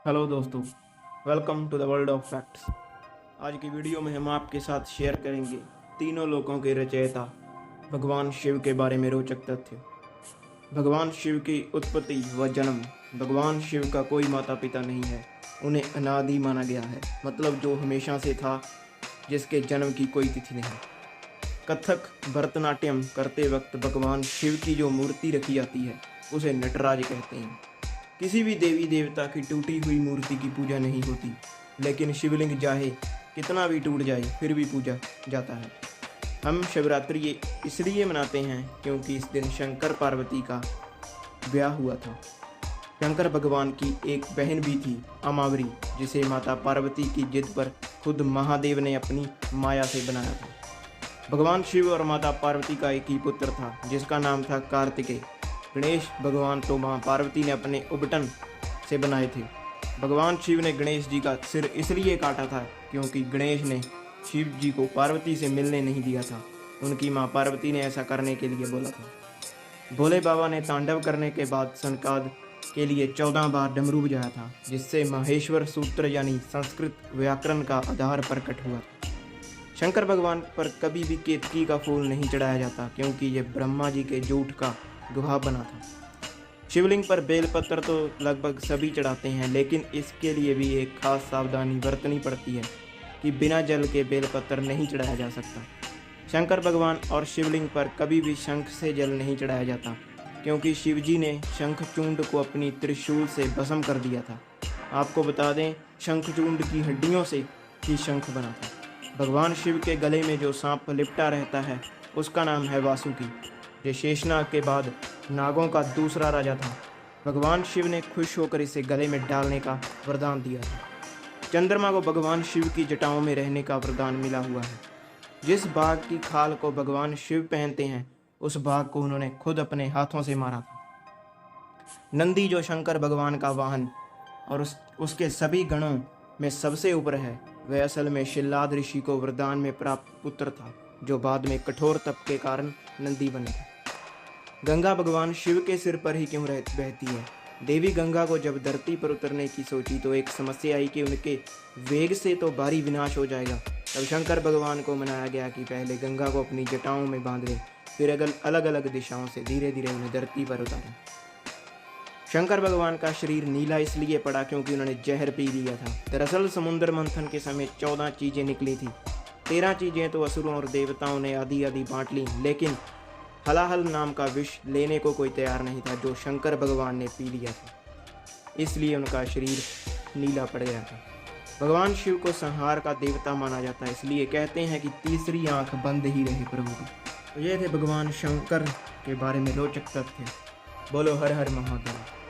Hello दोस्तों, welcome to the world of facts. आज की वीडियो में हम आपके साथ शेयर करेंगे तीनों लोकों के रचयिता भगवान शिव के बारे में रोचक तथ्य। भगवान शिव की उत्पत्ति व जन्म। भगवान शिव का कोई माता पिता नहीं है, उन्हें अनादि माना गया है, मतलब जो हमेशा से था, जिसके जन्म की कोई तिथि नहीं। कथक भरतनाट्यम करते वक्त भगवान शिव की जो मूर्ति रखी जाती है उसे नटराज कहते हैं। किसी भी देवी देवता की टूटी हुई मूर्ति की पूजा नहीं होती, लेकिन शिवलिंग चाहे कितना भी टूट जाए फिर भी पूजा जाता है। हम शिवरात्रि इसलिए मनाते हैं क्योंकि इस दिन शंकर पार्वती का ब्याह हुआ था। शंकर भगवान की एक बहन भी थी, अमावरी, जिसे माता पार्वती की जिद पर खुद महादेव ने अपनी माया से बनाया था। भगवान शिव और माता पार्वती का एक ही पुत्र था जिसका नाम था कार्तिकेय। गणेश भगवान तो माँ पार्वती ने अपने उबटन से बनाए थे। भगवान शिव ने गणेश जी का सिर इसलिए काटा था क्योंकि गणेश ने शिव जी को पार्वती से मिलने नहीं दिया था। उनकी माँ पार्वती ने ऐसा करने के लिए बोला था। भोले बाबा ने तांडव करने के बाद संकाद के लिए 14 बार डमरू बजाया था, जिससे माहेश्वर सूत्र यानी संस्कृत व्याकरण का आधार प्रकट हुआ। शंकर भगवान पर कभी भी केतकी का फूल नहीं चढ़ाया जाता क्योंकि यह ब्रह्मा जी के झूठ का गवाह बना था। शिवलिंग पर बेलपत्र तो लगभग सभी चढ़ाते हैं, लेकिन इसके लिए भी एक खास सावधानी बरतनी पड़ती है कि बिना जल के बेलपत्र नहीं चढ़ाया जा सकता। शंकर भगवान और शिवलिंग पर कभी भी शंख से जल नहीं चढ़ाया जाता क्योंकि शिवजी ने शंखचूंड को अपनी त्रिशूल से भस्म कर दिया था। आपको बता दें, शंखचूंड की हड्डियों से ही शंख बना था। भगवान शिव के गले में जो सांप लिपटा रहता है उसका नाम है वासुकी, जो शेषनाग के बाद नागों का दूसरा राजा था। भगवान शिव ने खुश होकर इसे गले में डालने का वरदान दिया था। चंद्रमा को भगवान शिव की जटाओं में रहने का वरदान मिला हुआ है। जिस बाघ की खाल को भगवान शिव पहनते हैं उस बाघ को उन्होंने खुद अपने हाथों से मारा था। नंदी, जो शंकर भगवान का वाहन और उसके सभी गणों में सबसे ऊपर है, वह असल में शिल्लाद ऋषि को वरदान में प्राप्त पुत्र था, जो बाद में कठोर तप के कारण नंदी बने। गंगा भगवान शिव के सिर पर ही क्यों बहती है? देवी गंगा को जब धरती पर उतरने की सोची तो एक समस्या आई कि उनके वेग से तो भारी विनाश हो जाएगा। तब शंकर भगवान को मनाया गया कि पहले गंगा को अपनी जटाओं में बांध लें, फिर अलग अलग दिशाओं से धीरे धीरे उन्हें धरती पर उतारें। शंकर भगवान का शरीर नीला इसलिए पड़ा क्योंकि उन्होंने जहर पी लिया था। दरअसल समुद्र मंथन के समय 14 चीजें निकली थी। 13 चीजें तो असुरों और देवताओं ने आधी आधी बांट ली, लेकिन हलाहल नाम का विष लेने को कोई तैयार नहीं था, जो शंकर भगवान ने पी लिया था। इसलिए उनका शरीर नीला पड़ गया था। भगवान शिव को संहार का देवता माना जाता है, इसलिए कहते हैं कि तीसरी आंख बंद ही रहे प्रभु की। तो ये थे भगवान शंकर के बारे में रोचक तथ्य। बोलो हर हर महादेव।